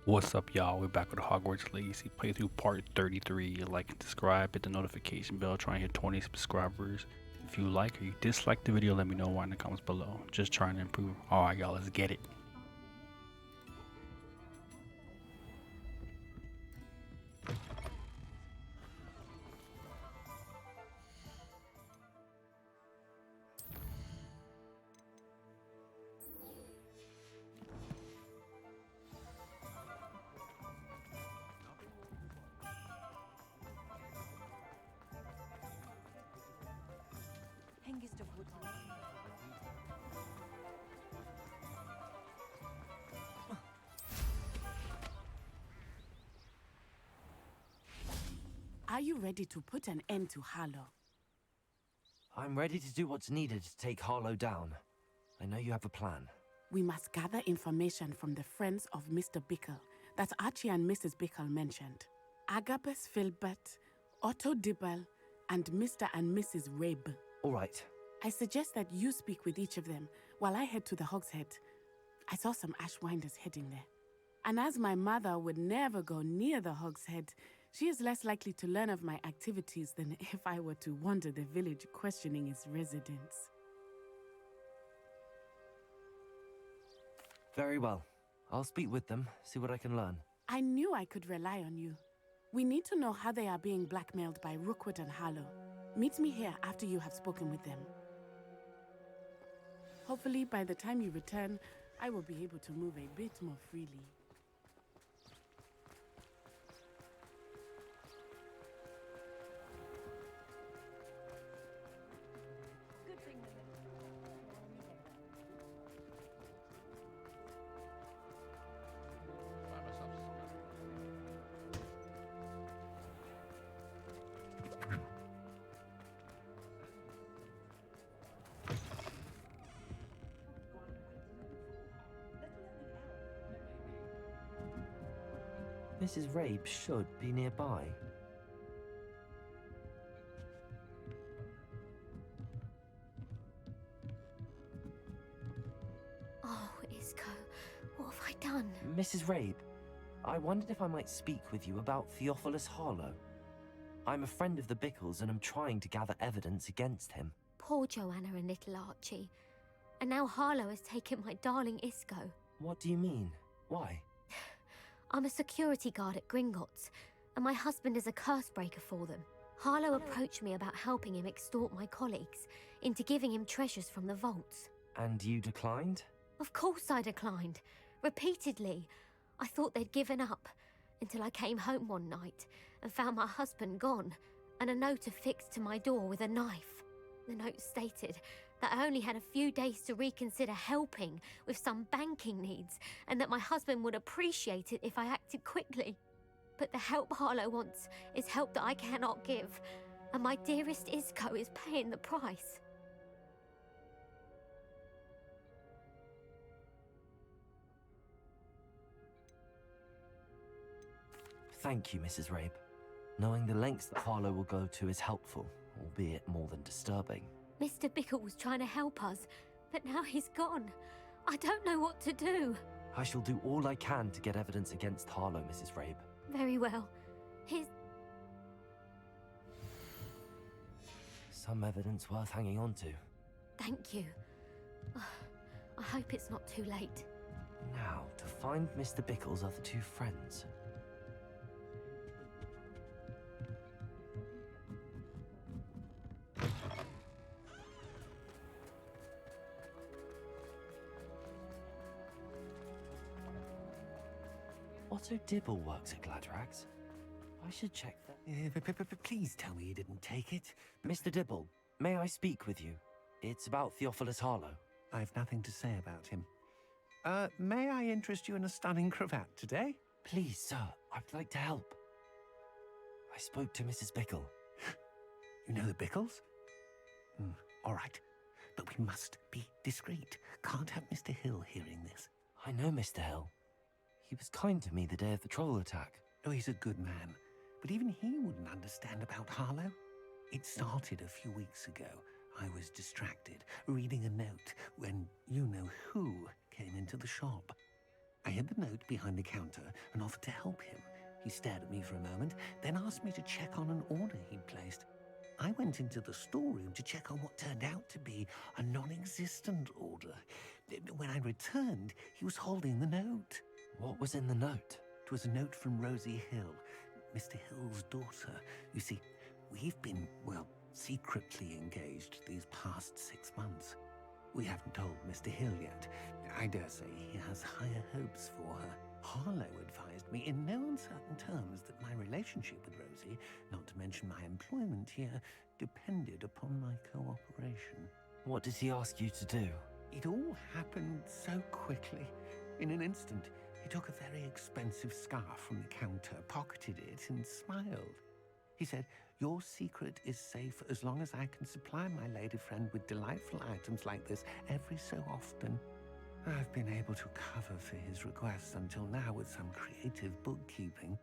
What's up, y'all? We're back with Hogwarts Legacy playthrough part 33. Like and subscribe, hit the notification bell, try and hit 20 subscribers. If you like or you dislike the video, let me know why in the comments below. Just trying to improve. Alright, y'all, let's get it. Are you ready to put an end to Harlow? I'm ready to do what's needed to take Harlow down. I know you have a plan. We must gather information from the friends of Mr. Bickle that Archie and Mrs. Bickle mentioned. Agabus Filbert, Otto Dibble, and Mr. and Mrs. Rabe. All right. I suggest that you speak with each of them while I head to the Hog's Head. I saw some Ashwinders heading there. And as my mother would never go near the Hog's Head, she is less likely to learn of my activities than if I were to wander the village questioning its residents. Very well. I'll speak with them, see what I can learn. I knew I could rely on you. We need to know how they are being blackmailed by Rookwood and Harlow. Meet me here after you have spoken with them. Hopefully, by the time you return, I will be able to move a bit more freely. Mrs. Rabe should be nearby. Oh, Isco, what have I done? Mrs. Rabe, I wondered if I might speak with you about Theophilus Harlow. I'm a friend of the Bickles and I'm trying to gather evidence against him. Poor Joanna and little Archie. And now Harlow has taken my darling Isco. What do you mean? Why? I'm a security guard at Gringotts, and my husband is a curse breaker for them. Harlow approached me about helping him extort my colleagues into giving him treasures from the vaults. And you declined? Of course I declined. Repeatedly. I thought they'd given up, until I came home one night and found my husband gone, and a note affixed to my door with a knife. The note stated that I only had a few days to reconsider helping with some banking needs, and that my husband would appreciate it if I acted quickly. But the help Harlow wants is help that I cannot give, and my dearest Isco is paying the price. Thank you, Mrs. Rabe. Knowing the lengths that Harlow will go to is helpful, albeit more than disturbing. Mr. Bickle was trying to help us, but now he's gone. I don't know what to do. I shall do all I can to get evidence against Harlow, Mrs. Rabe. Very well. His... Some evidence worth hanging on to. Thank you. I hope it's not too late. Now, to find Mr. Bickle's other two friends. Otto Dibble works at Gladrags. I should check that. Please tell me you didn't take it. Mr. Dibble, may I speak with you? It's about Theophilus Harlow. I've nothing to say about him. May I interest you in a stunning cravat today? Please, sir, I'd like to help. I spoke to Mrs. Bickle. You know the Bickles? All right. But we must be discreet. Can't have Mr. Hill hearing this. I know Mr. Hill. He was kind to me the day of the troll attack. Oh, he's a good man. But even he wouldn't understand about Harlow. It started a few weeks ago. I was distracted, reading a note, when you-know-who came into the shop. I hid the note behind the counter and offered to help him. He stared at me for a moment, then asked me to check on an order he'd placed. I went into the storeroom to check on what turned out to be a non-existent order. When I returned, he was holding the note. What was in the note? It was a note from Rosie Hill, Mr. Hill's daughter. You see, we've been, well, secretly engaged these past 6 months. We haven't told Mr. Hill yet. I dare say he has higher hopes for her. Harlow advised me in no uncertain terms that my relationship with Rosie, not to mention my employment here, depended upon my cooperation. What did he ask you to do? It all happened so quickly. In an instant, he took a very expensive scarf from the counter, pocketed it, and smiled. He said, "Your secret is safe as long as I can supply my lady friend with delightful items like this every so often." I've been able to cover for his requests until now with some creative bookkeeping,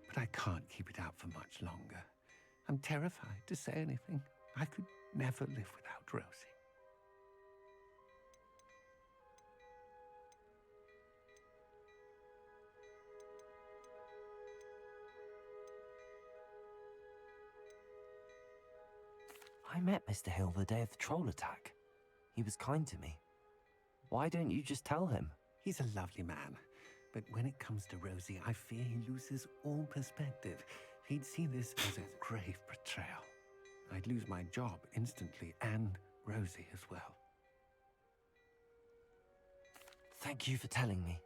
but I can't keep it up for much longer. I'm terrified to say anything. I could never live without Rosie. I met Mr. Hill the day of the troll attack. He was kind to me. Why don't you just tell him? He's a lovely man, but when it comes to Rosie, I fear he loses all perspective. He'd see this as a grave betrayal. I'd lose my job instantly, and Rosie as well. Thank you for telling me.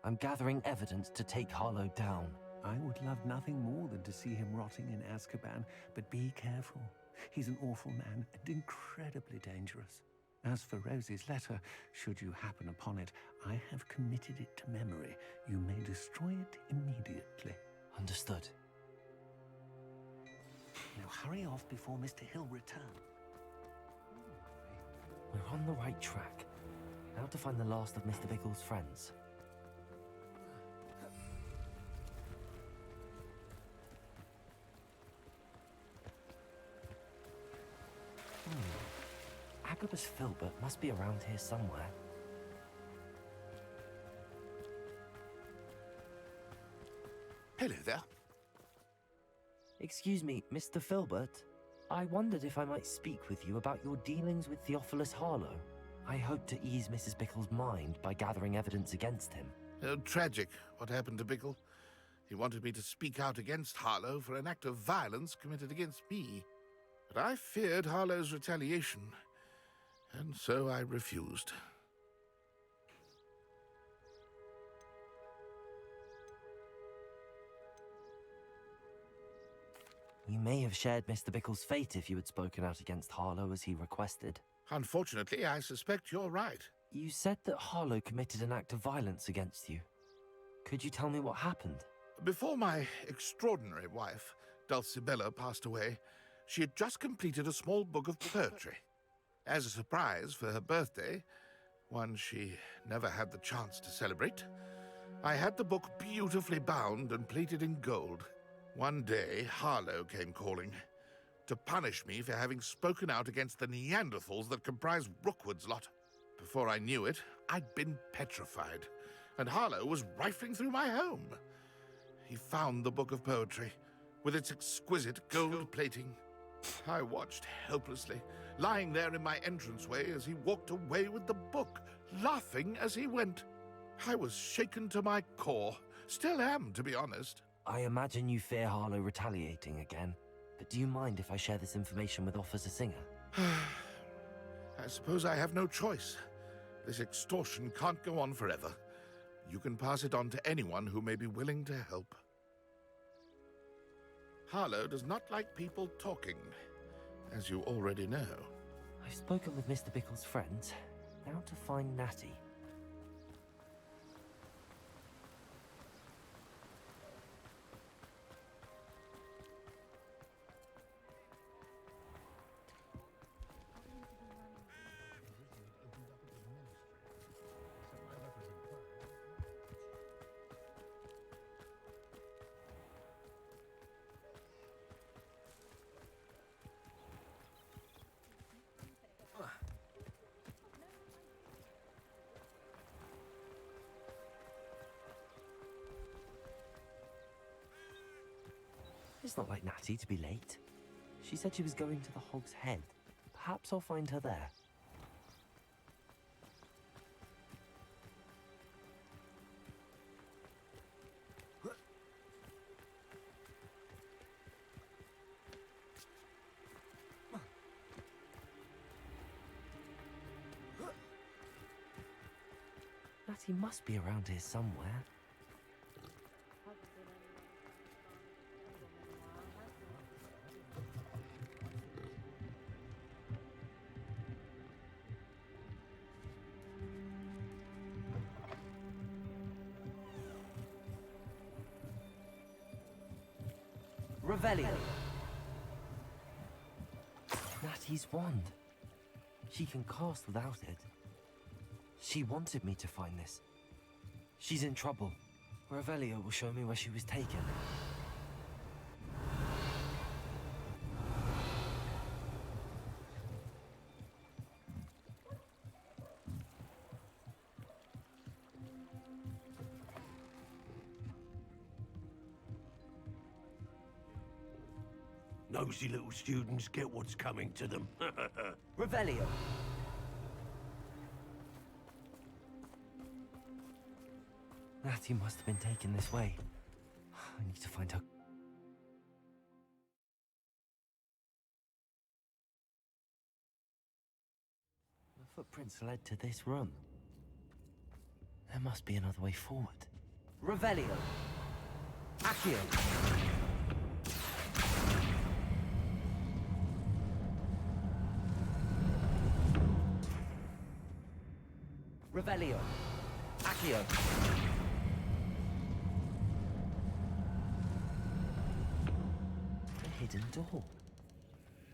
I'm gathering evidence to take Harlow down. I would love nothing more than to see him rotting in Azkaban, but be careful. He's an awful man and incredibly dangerous. As for Rosie's letter, should you happen upon it, I have committed it to memory. You may destroy it immediately. Understood. Now hurry off before Mr. Hill returns. We're on the right track. Now to find the last of Mr. Biggles' friends. Agabus Filbert must be around here somewhere. Hello there. Excuse me, Mr. Filbert. I wondered if I might speak with you about your dealings with Theophilus Harlow. I hope to ease Mrs. Bickle's mind by gathering evidence against him. Tragic, what happened to Bickle. He wanted me to speak out against Harlow for an act of violence committed against me. But I feared Harlow's retaliation, and so I refused. You may have shared Mr. Bickle's fate if you had spoken out against Harlow as he requested. Unfortunately, I suspect you're right. You said that Harlow committed an act of violence against you. Could you tell me what happened? Before my extraordinary wife, Dulcibella, passed away, she had just completed a small book of poetry. As a surprise for her birthday, one she never had the chance to celebrate, I had the book beautifully bound and plated in gold. One day, Harlow came calling to punish me for having spoken out against the Neanderthals that comprise Rookwood's lot. Before I knew it, I'd been petrified, and Harlow was rifling through my home. He found the book of poetry, with its exquisite gold plating. I watched helplessly, lying there in my entranceway as he walked away with the book, laughing as he went. I was shaken to my core. Still am, to be honest. I imagine you fear Harlow retaliating again, but do you mind if I share this information with Officer Singer? I suppose I have no choice. This extortion can't go on forever. You can pass it on to anyone who may be willing to help. Harlow does not like people talking, as you already know. I've spoken with Mr. Bickle's friends. Now to find Natty. It's not like Natty to be late. She said she was going to the Hog's Head. Perhaps I'll find her there. Natty must be around here somewhere. Revelio. Natty's wand. She can cast without it. She wanted me to find this. She's in trouble. Revelio will show me where she was taken. Nosy little students get what's coming to them. Revelio. Natty must have been taken this way. I need to find her. The footprints led to this room. There must be another way forward. Revelio. Accio. Revelio. Accio. A hidden door.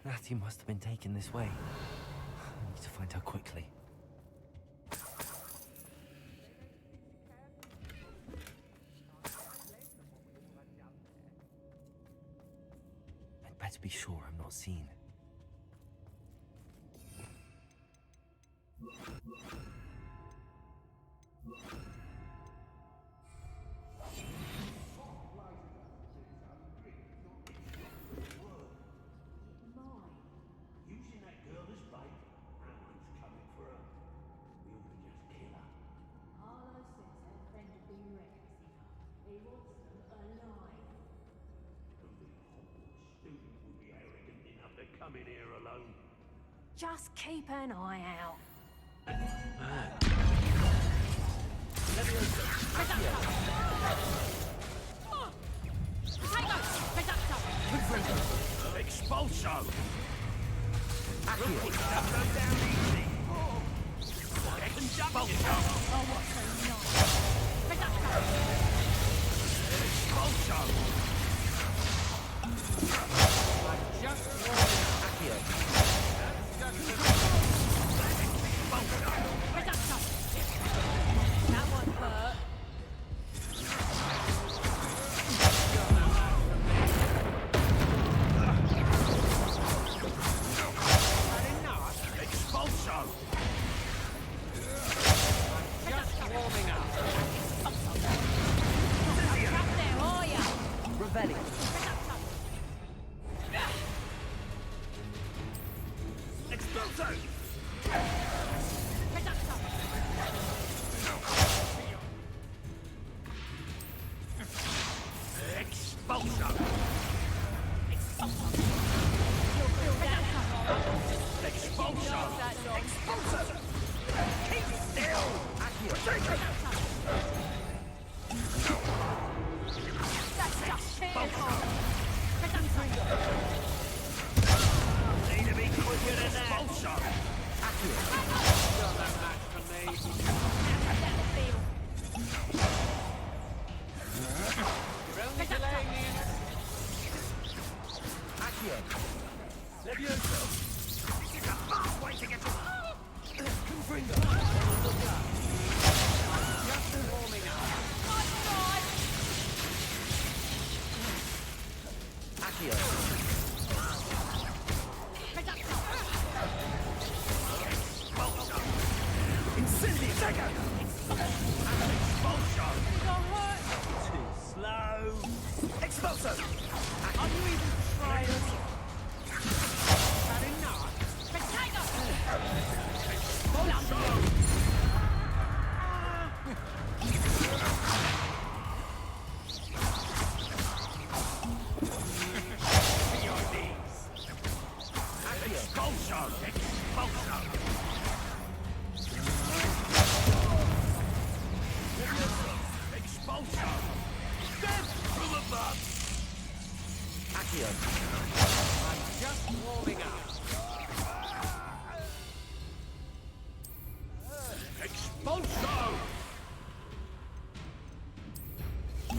Natty must have been taken this way. I need to find her quickly. I'd better be sure I'm not seen. Using that girl as bait? No one's coming for her. We ought to just kill her. Harlow says her friend will be reckless enough. He wants them alive. Only a Hogwarts student would be arrogant enough to come in here alone. Just keep an eye out. Expulso! Accio. Down easy! Expulso! Oh, what's so nice? Expulso! That one hurt. Expulso! Up there, are ya? Revelio. Expulso! Expulso! Expulso! Expulso! Keep still! That's just Need to be quicker than that! Expulso! Accio. Levioso! This is a fast way to get to... Confringo. Just warming up. Accio. Incendio! Revelio. I'm just warming up. Expulso!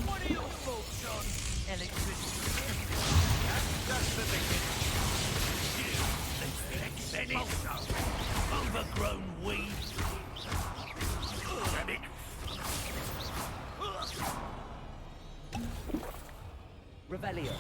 What are your thoughts on electricity? That's just the beginning. Expulso! Overgrown weeds. Damn it. Revelio.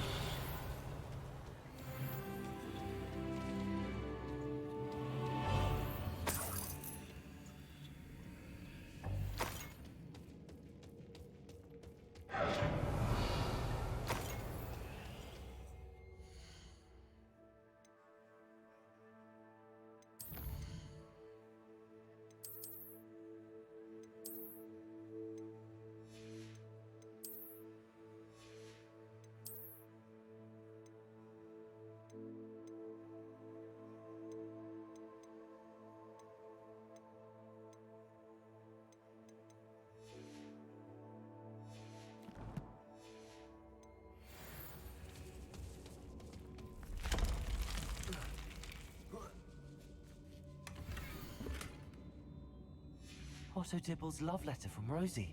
Otto Dibble's love letter from Rosie.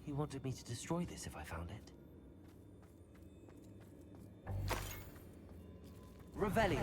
He wanted me to destroy this if I found it. Revelio.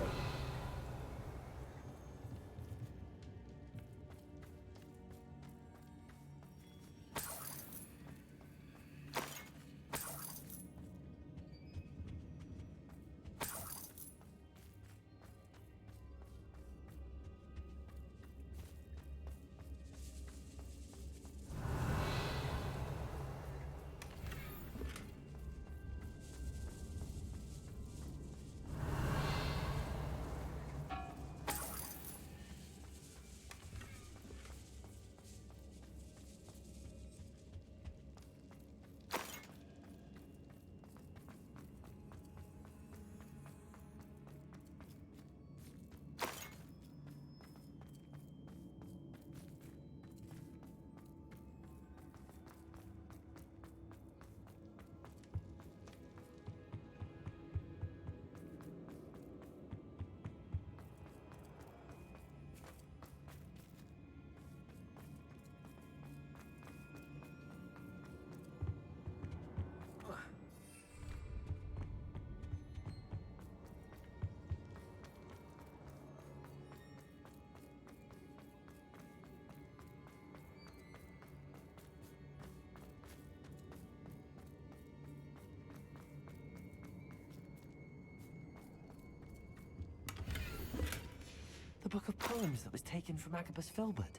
The book of poems that was taken from Agabus Filbert.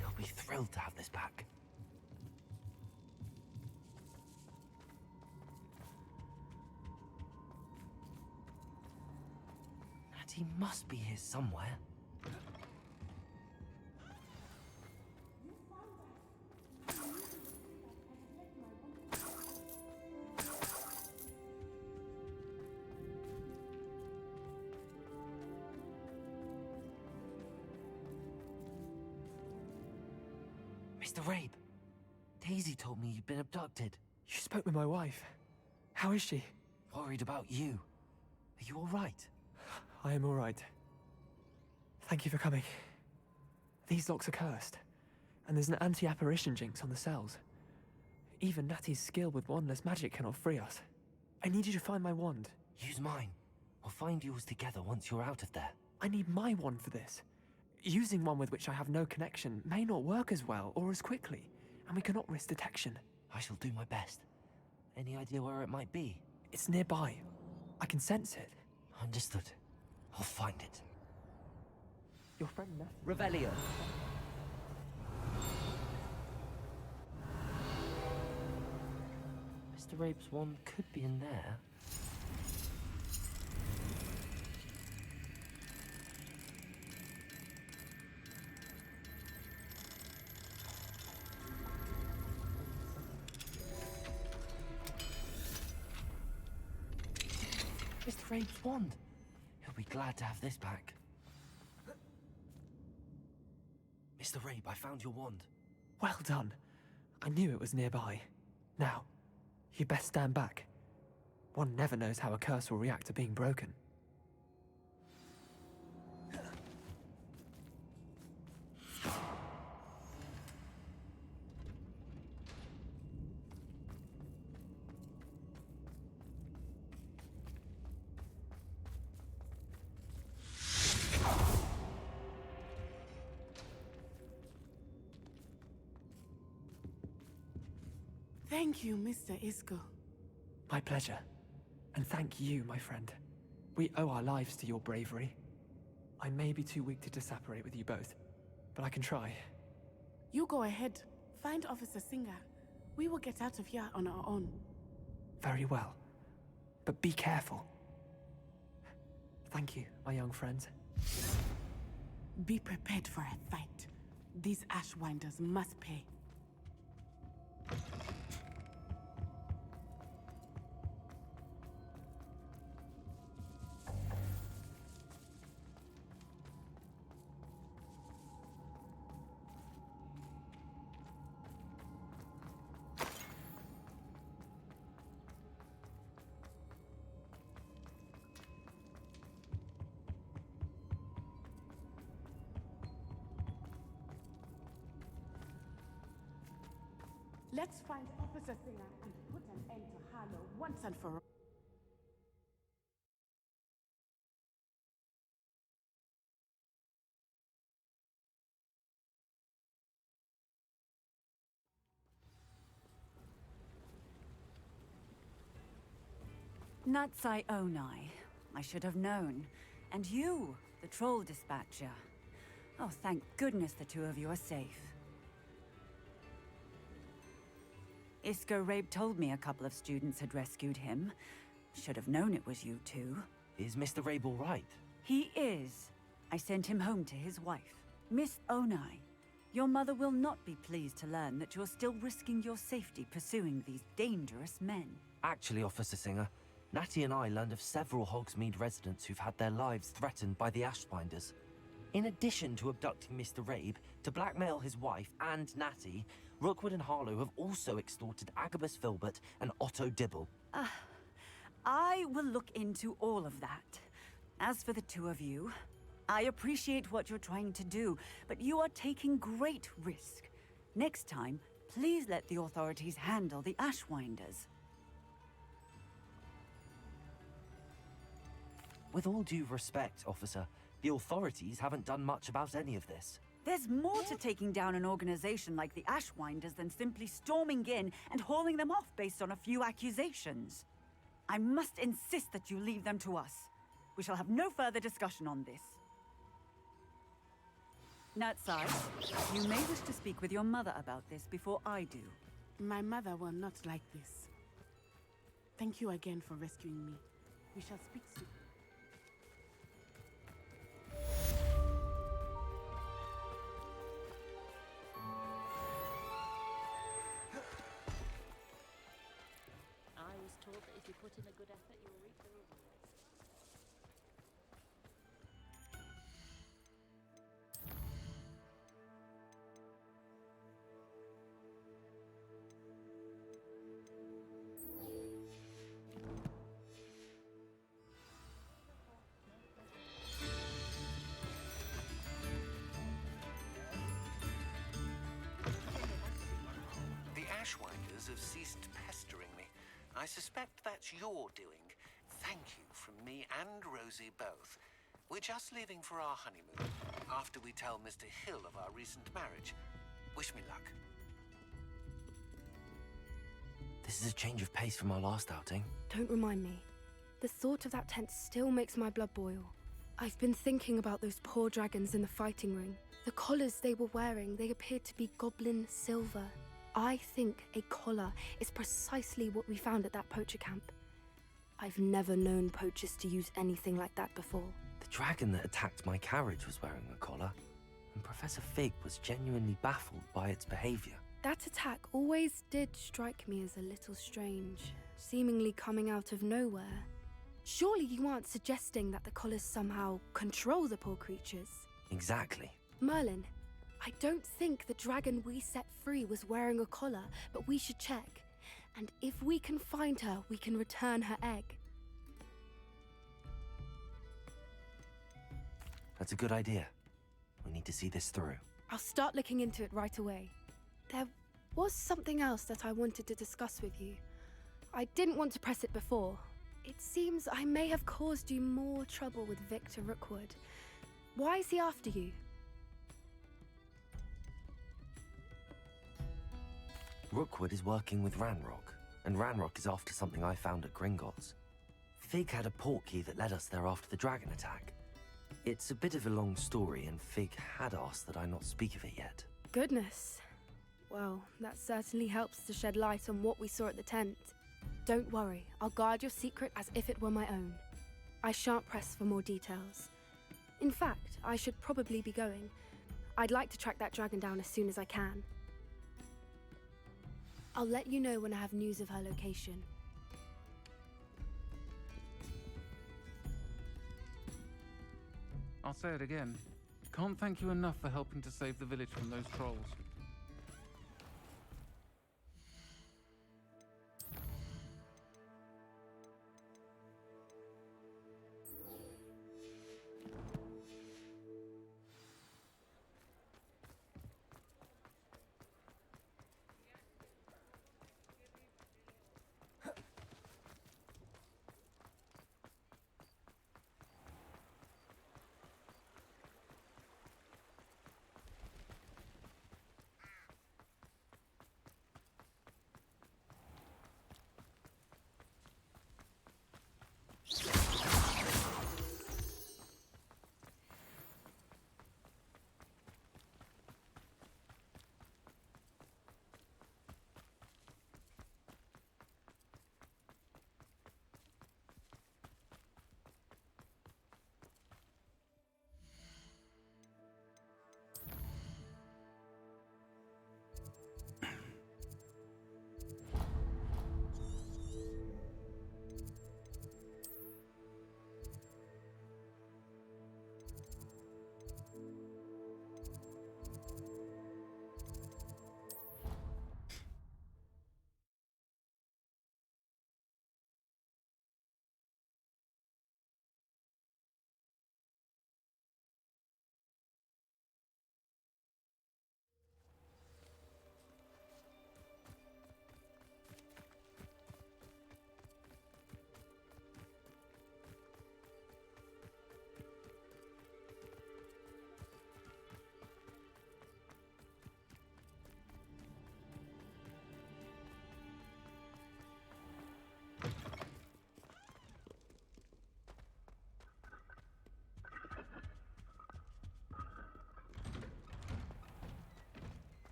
He'll be thrilled to have this back. Natty must be here somewhere. Mr. Rabe, Daisy told me you'd been abducted. You spoke with my wife. How is she? Worried about you. Are you all right? I am all right. Thank you for coming. These locks are cursed, and there's an anti-apparition jinx on the cells. Even Natty's skill with wandless magic cannot free us. I need you to find my wand. Use mine. We'll find yours together once you're out of there. I need my wand for this. Using one with which I have no connection may not work as well or as quickly, and we cannot risk detection. I shall do my best. Any idea where it might be? It's nearby. I can sense it. Understood. I'll find it. Your friend Natty. Revelio. Mr. Rabe's wand could be in there. Mr. Rabe's wand. He'll be glad to have this back. Mr. Rabe, I found your wand. Well done. I knew it was nearby. Now, you best stand back. One never knows how a curse will react to being broken. Thank you, Mr. Isco. My pleasure. And thank you, my friend. We owe our lives to your bravery. I may be too weak to disapparate with you both, but I can try. You go ahead. Find Officer Singer. We will get out of here on our own. Very well. But be careful. Thank you, my young friends. Be prepared for a fight. These Ashwinders must pay. Let's find Officer Singer and put an end to Harlow once and for all. Natsai Onai. I should have known. And you, the troll dispatcher. Oh, thank goodness the two of you are safe. Isco Rabe told me a couple of students had rescued him. Should have known it was you two. Is Mr. Rabe all right? He is. I sent him home to his wife. Miss Onai, your mother will not be pleased to learn that you're still risking your safety pursuing these dangerous men. Actually, Officer Singer, Natty and I learned of several Hogsmeade residents who've had their lives threatened by the Ashbinders. In addition to abducting Mr. Rabe to blackmail his wife and Natty, Rookwood and Harlow have also extorted Agabus Filbert and Otto Dibble. I will look into all of that. As for the two of you, I appreciate what you're trying to do, but you are taking great risk. Next time, please let the authorities handle the Ashwinders. With all due respect, officer, the authorities haven't done much about any of this. There's more to taking down an organization like the Ashwinders than simply storming in and hauling them off based on a few accusations. I must insist that you leave them to us. We shall have no further discussion on this. Natsai, you may wish to speak with your mother about this before I do. My mother will not like this. Thank you again for rescuing me. We shall speak soon. I was told that if you put in a good effort, you will reap the rewards. The Ashwinders have ceased pestering me. I suspect that's your doing. Thank you from me and Rosie both. We're just leaving for our honeymoon, after we tell Mr. Hill of our recent marriage. Wish me luck. This is a change of pace from our last outing. Don't remind me. The thought of that tent still makes my blood boil. I've been thinking about those poor dragons in the fighting ring. The collars they were wearing, they appeared to be goblin silver. I think a collar is precisely what we found at that poacher camp. I've never known poachers to use anything like that before. The dragon that attacked my carriage was wearing a collar, and Professor Fig was genuinely baffled by its behavior. That attack always did strike me as a little strange, seemingly coming out of nowhere. Surely you aren't suggesting that the collars somehow control the poor creatures? Exactly. Merlin, I don't think the dragon we set free was wearing a collar, but we should check. And if we can find her, we can return her egg. That's a good idea. We need to see this through. I'll start looking into it right away. There was something else that I wanted to discuss with you. I didn't want to press it before. It seems I may have caused you more trouble with Victor Rookwood. Why is he after you? Rookwood is working with Ranrock, and Ranrock is after something I found at Gringotts. Fig had a portkey that led us there after the dragon attack. It's a bit of a long story, and Fig had asked that I not speak of it yet. Goodness. Well, that certainly helps to shed light on what we saw at the tent. Don't worry, I'll guard your secret as if it were my own. I shan't press for more details. In fact, I should probably be going. I'd like to track that dragon down as soon as I can. I'll let you know when I have news of her location. I'll say it again. Can't thank you enough for helping to save the village from those trolls.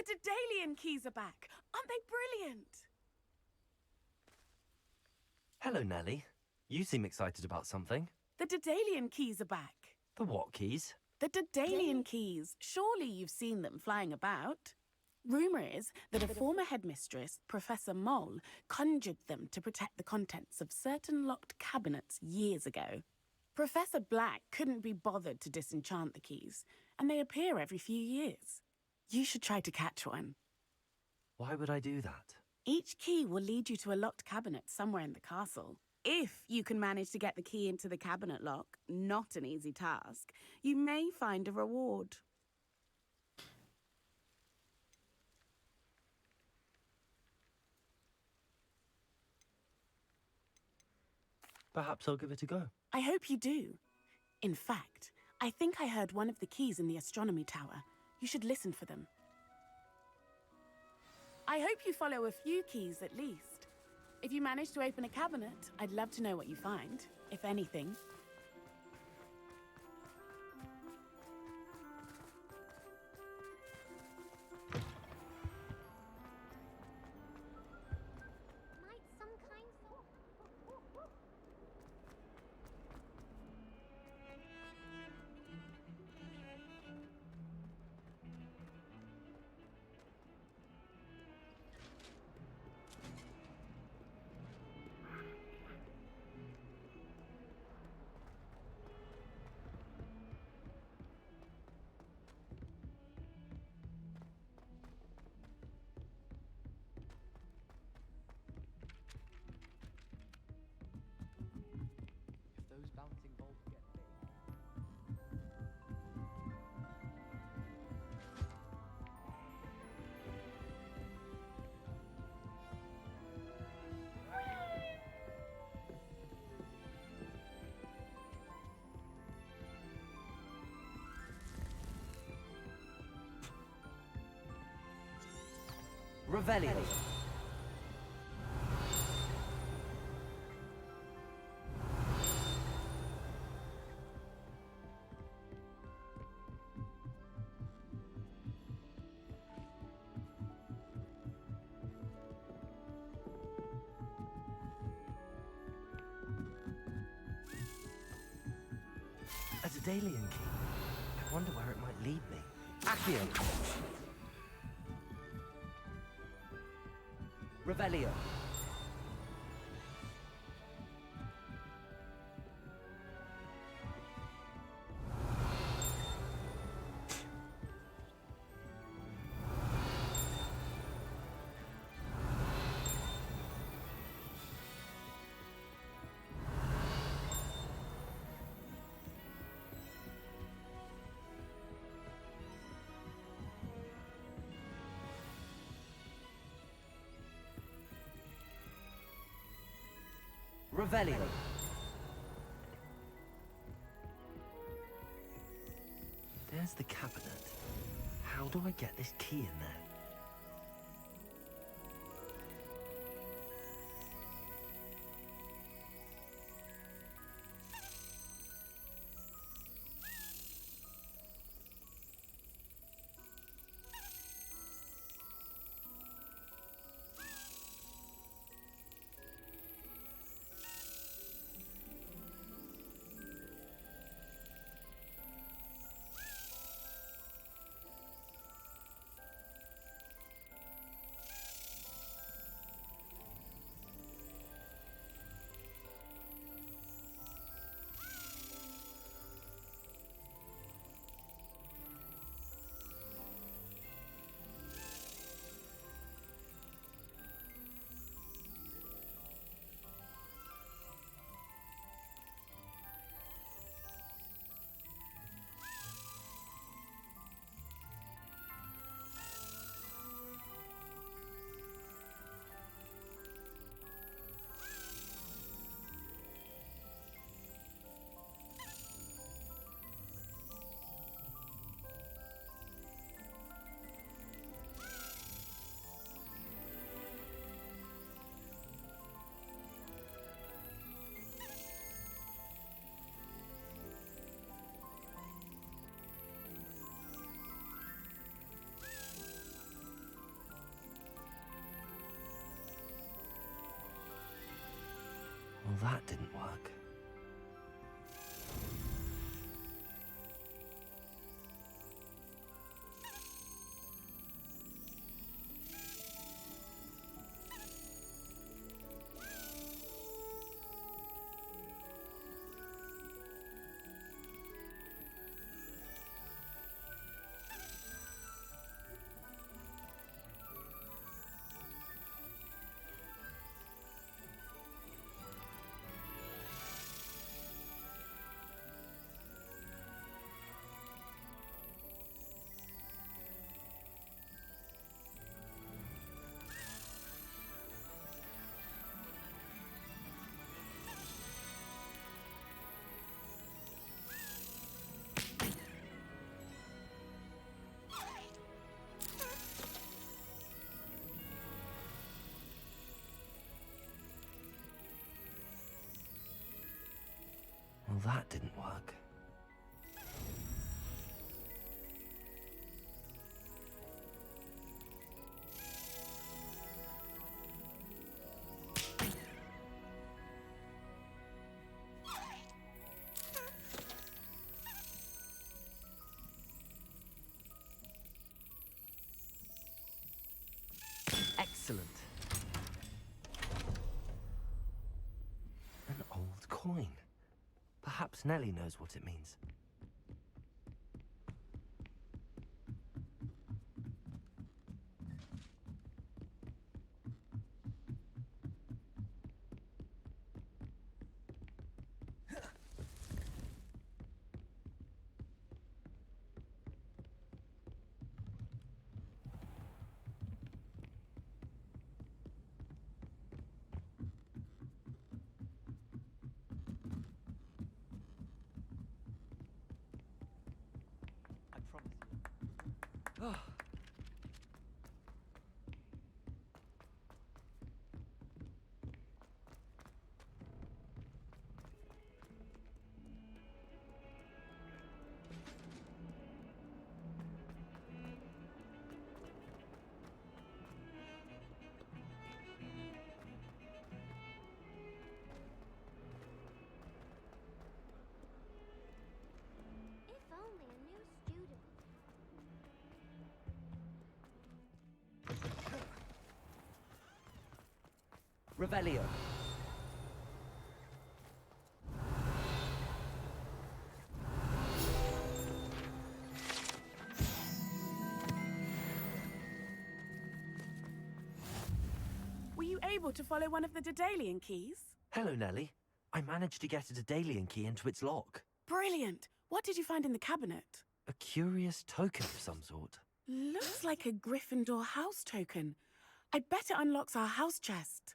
The Daedalian keys are back. Aren't they brilliant? Hello, Nellie. You seem excited about something. The Daedalian keys are back. The what keys? The Daedalian keys. Surely you've seen them flying about. Rumour is that a former headmistress, Professor Moll, conjured them to protect the contents of certain locked cabinets years ago. Professor Black couldn't be bothered to disenchant the keys, and they appear every few years. You should try to catch one. Why would I do that? Each key will lead you to a locked cabinet somewhere in the castle. If you can manage to get the key into the cabinet lock, not an easy task, you may find a reward. Perhaps I'll give it a go. I hope you do. In fact, I think I heard one of the keys in the astronomy tower. You should listen for them. I hope you follow a few keys at least. If you manage to open a cabinet, I'd love to know what you find, if anything. Revelio. A Daedalian key. I wonder where it might lead me. Accio. Revelio. Revelio. There's the cabinet. How do I get this key in there? Well, that didn't work. Well, that didn't work. Excellent. An old coin. Perhaps Nellie knows what it means. Revelio. Were you able to follow one of the Daedalian keys? Hello, Nellie. I managed to get a Daedalian key into its lock. Brilliant! What did you find in the cabinet? A curious token of some sort. Looks like a Gryffindor house token. I bet it unlocks our house chest.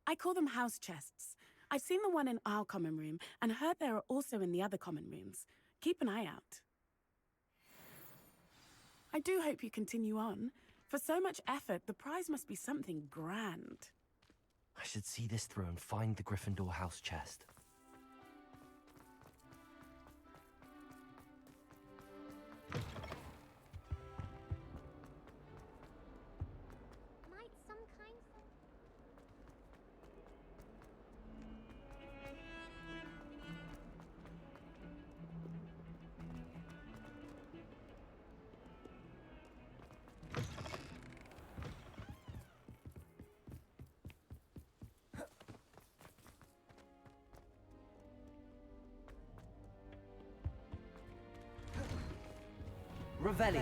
I call them house chests. I've seen the one in our common room and heard there are also in the other common rooms. Keep an eye out. I do hope you continue on. For so much effort, the prize must be something grand. I should see this through and find the Gryffindor house chest. Might some kind of... Revelio.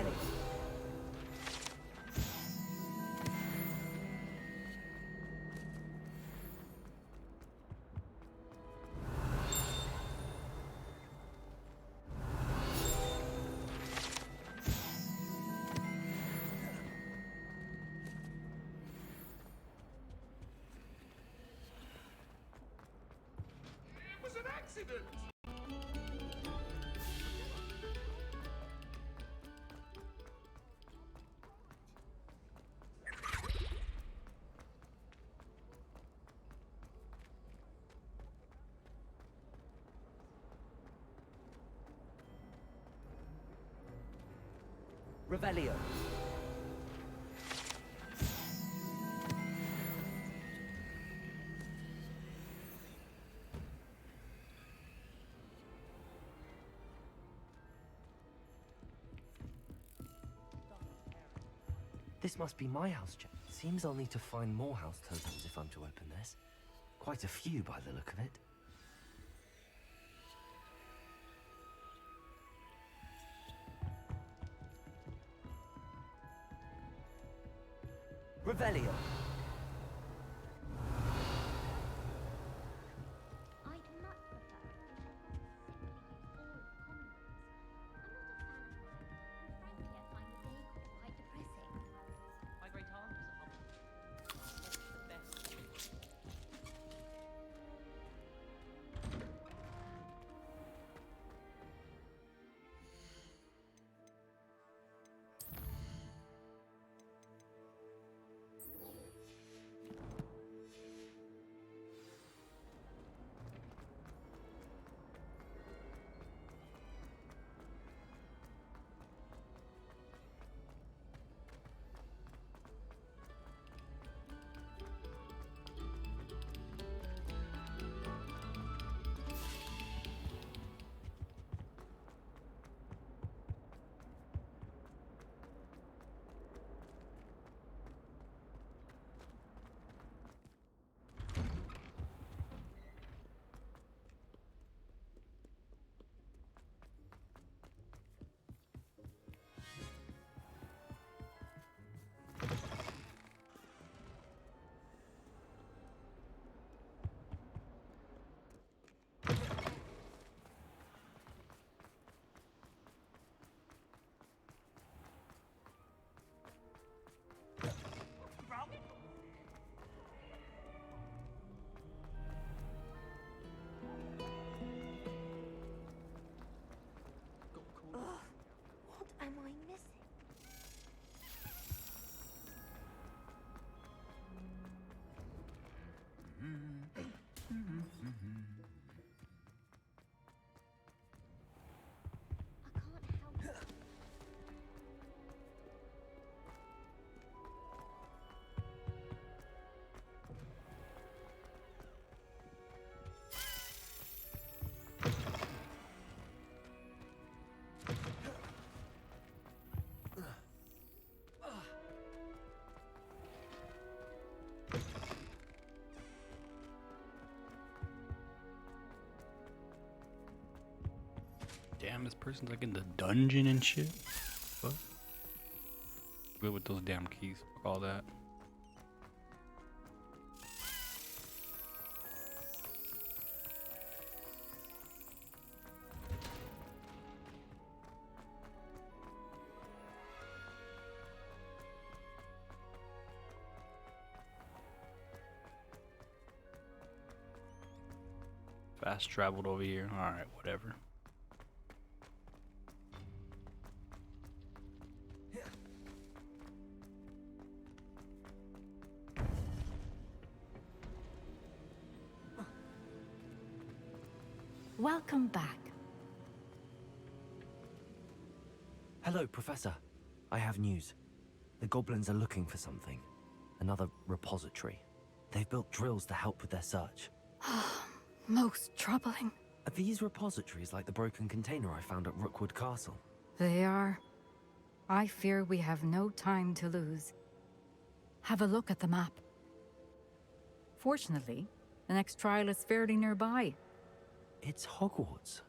It was an accident! Revelio. This must be my house check. Seems I'll need to find more house tokens if I'm to open this. Quite a few by the look of it. Revelio. I'd much prefer if the simply use all of common rooms. I'm not a fan of mine, and frankly, I find the decor quite depressing. My great aunt was a Hogwarts. The best. Damn, this person's like in the dungeon and shit. What? Good with those damn keys. Fuck all that. Fast traveled over here. Alright, whatever. Welcome back. Hello, Professor. I have news. The goblins are looking for something. Another repository. They've built drills to help with their search. Most troubling. Are these repositories like the broken container I found at Rookwood Castle? They are. I fear we have no time to lose. Have a look at the map. Fortunately, the next trial is fairly nearby. It's Hogwarts.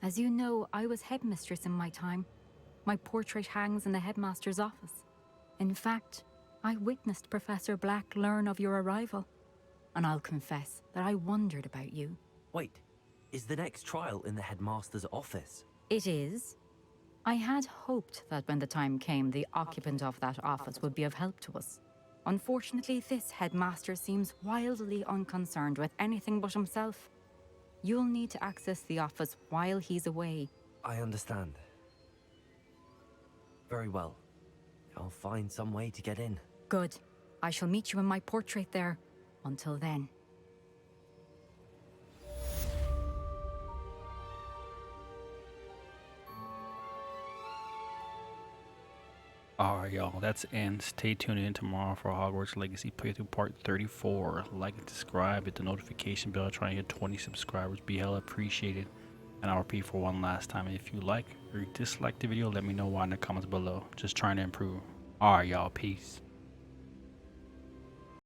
As you know, I was headmistress in my time. My portrait hangs in the headmaster's office. In fact, I witnessed Professor Black learn of your arrival. And I'll confess that I wondered about you. Wait, is the next trial in the headmaster's office? It is. I had hoped that when the time came, the occupant of that office would be of help to us. Unfortunately, this headmaster seems wildly unconcerned with anything but himself. You'll need to access the office while he's away. I understand. Very well. I'll find some way to get in. Good. I shall meet you in my portrait there. Until then. Alright, y'all, that's the end. Stay tuned in tomorrow for Hogwarts Legacy playthrough part 34. Like and subscribe, hit the notification bell, try and hit 20 subscribers. Be hella appreciated. And I'll repeat for one last time. If you like or dislike the video, let me know why in the comments below. Just trying to improve. Alright, y'all, peace.